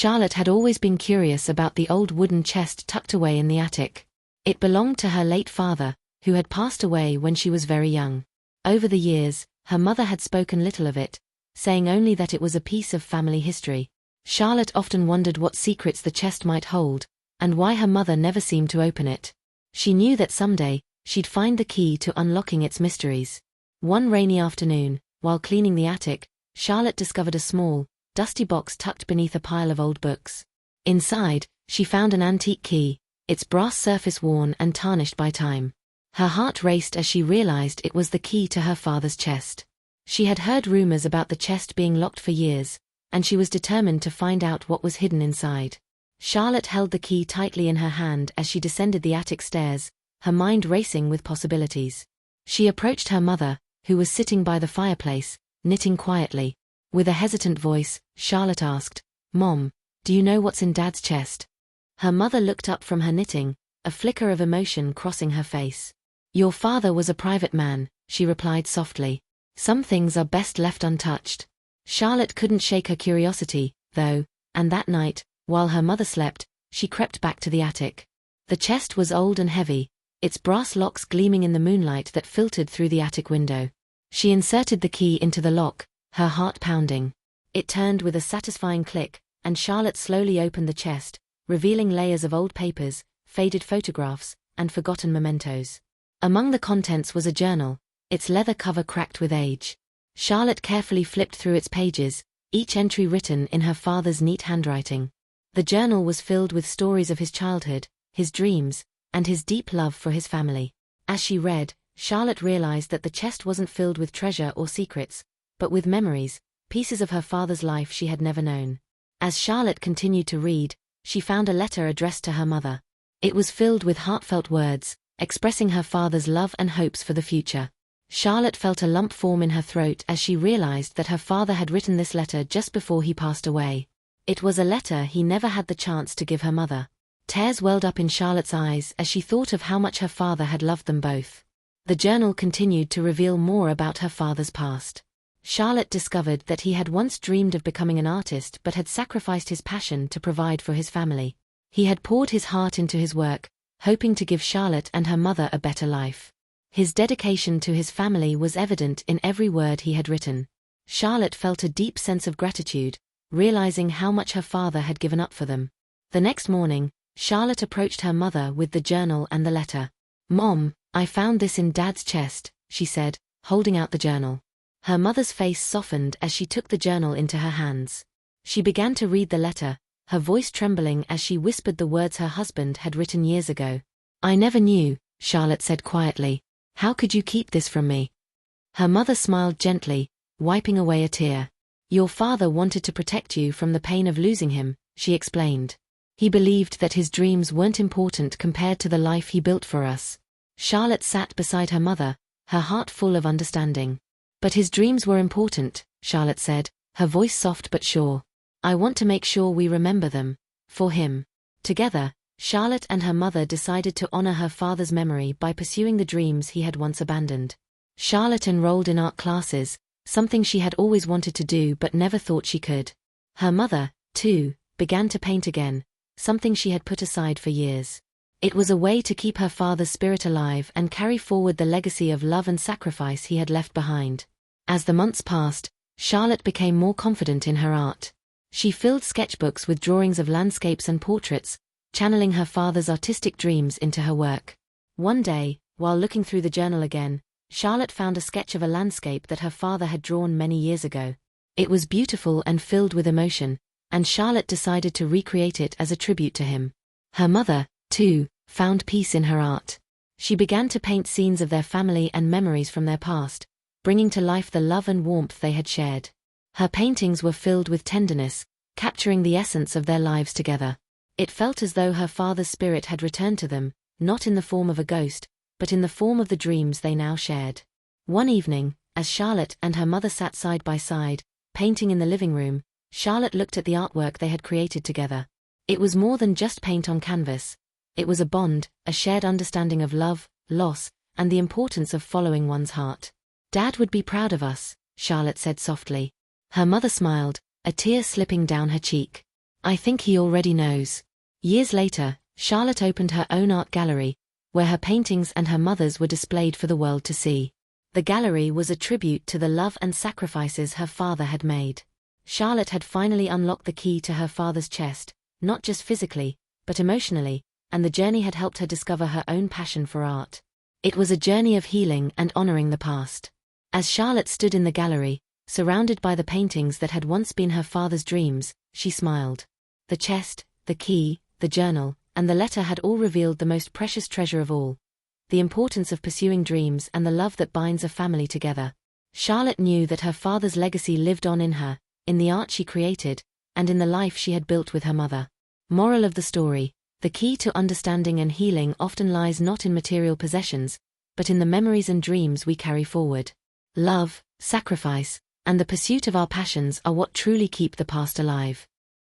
Charlotte had always been curious about the old wooden chest tucked away in the attic. It belonged to her late father, who had passed away when she was very young. Over the years, her mother had spoken little of it, saying only that it was a piece of family history. Charlotte often wondered what secrets the chest might hold, and why her mother never seemed to open it. She knew that someday, she'd find the key to unlocking its mysteries. One rainy afternoon, while cleaning the attic, Charlotte discovered a small, dusty box tucked beneath a pile of old books. Inside, she found an antique key, its brass surface worn and tarnished by time. Her heart raced as she realized it was the key to her father's chest. She had heard rumors about the chest being locked for years, and she was determined to find out what was hidden inside. Charlotte held the key tightly in her hand as she descended the attic stairs, her mind racing with possibilities. She approached her mother, who was sitting by the fireplace, knitting quietly. With a hesitant voice, Charlotte asked, "Mom, do you know what's in Dad's chest?" Her mother looked up from her knitting, a flicker of emotion crossing her face. "Your father was a private man," she replied softly. "Some things are best left untouched." Charlotte couldn't shake her curiosity, though, and that night, while her mother slept, she crept back to the attic. The chest was old and heavy, its brass locks gleaming in the moonlight that filtered through the attic window. She inserted the key into the lock, her heart pounding. It turned with a satisfying click, and Charlotte slowly opened the chest, revealing layers of old papers, faded photographs, and forgotten mementos. Among the contents was a journal, its leather cover cracked with age. Charlotte carefully flipped through its pages, each entry written in her father's neat handwriting. The journal was filled with stories of his childhood, his dreams, and his deep love for his family. As she read, Charlotte realized that the chest wasn't filled with treasure or secrets, but with memories, pieces of her father's life she had never known. As Charlotte continued to read, she found a letter addressed to her mother. It was filled with heartfelt words, expressing her father's love and hopes for the future. Charlotte felt a lump form in her throat as she realized that her father had written this letter just before he passed away. It was a letter he never had the chance to give her mother. Tears welled up in Charlotte's eyes as she thought of how much her father had loved them both. The journal continued to reveal more about her father's past. Charlotte discovered that he had once dreamed of becoming an artist but had sacrificed his passion to provide for his family. He had poured his heart into his work, hoping to give Charlotte and her mother a better life. His dedication to his family was evident in every word he had written. Charlotte felt a deep sense of gratitude, realizing how much her father had given up for them. The next morning, Charlotte approached her mother with the journal and the letter. "Mom, I found this in Dad's chest," she said, holding out the journal. Her mother's face softened as she took the journal into her hands. She began to read the letter, her voice trembling as she whispered the words her husband had written years ago. "I never knew," Charlotte said quietly. "How could you keep this from me?" Her mother smiled gently, wiping away a tear. "Your father wanted to protect you from the pain of losing him," she explained. "He believed that his dreams weren't important compared to the life he built for us." Charlotte sat beside her mother, her heart full of understanding. "But his dreams were important," Charlotte said, her voice soft but sure. "I want to make sure we remember them. For him." Together, Charlotte and her mother decided to honor her father's memory by pursuing the dreams he had once abandoned. Charlotte enrolled in art classes, something she had always wanted to do but never thought she could. Her mother, too, began to paint again, something she had put aside for years. It was a way to keep her father's spirit alive and carry forward the legacy of love and sacrifice he had left behind. As the months passed, Charlotte became more confident in her art. She filled sketchbooks with drawings of landscapes and portraits, channeling her father's artistic dreams into her work. One day, while looking through the journal again, Charlotte found a sketch of a landscape that her father had drawn many years ago. It was beautiful and filled with emotion, and Charlotte decided to recreate it as a tribute to him. Her mother, too, found peace in her art. She began to paint scenes of their family and memories from their past, bringing to life the love and warmth they had shared. Her paintings were filled with tenderness, capturing the essence of their lives together. It felt as though her father's spirit had returned to them, not in the form of a ghost, but in the form of the dreams they now shared. One evening, as Charlotte and her mother sat side by side, painting in the living room, Charlotte looked at the artwork they had created together. It was more than just paint on canvas. It was a bond, a shared understanding of love, loss, and the importance of following one's heart. "Dad would be proud of us," Charlotte said softly. Her mother smiled, a tear slipping down her cheek. I think he already knows. Years later, Charlotte opened her own art gallery, where her paintings and her mother's were displayed for the world to see. The gallery was a tribute to the love and sacrifices her father had made. Charlotte had finally unlocked the key to her father's chest, not just physically, but emotionally, and the journey had helped her discover her own passion for art. It was a journey of healing and honoring the past. As Charlotte stood in the gallery, surrounded by the paintings that had once been her father's dreams, she smiled. The chest, the key, the journal, and the letter had all revealed the most precious treasure of all: the importance of pursuing dreams and the love that binds a family together. Charlotte knew that her father's legacy lived on in her, in the art she created, and in the life she had built with her mother. Moral of the story: the key to understanding and healing often lies not in material possessions, but in the memories and dreams we carry forward. Love, sacrifice, and the pursuit of our passions are what truly keep the past alive.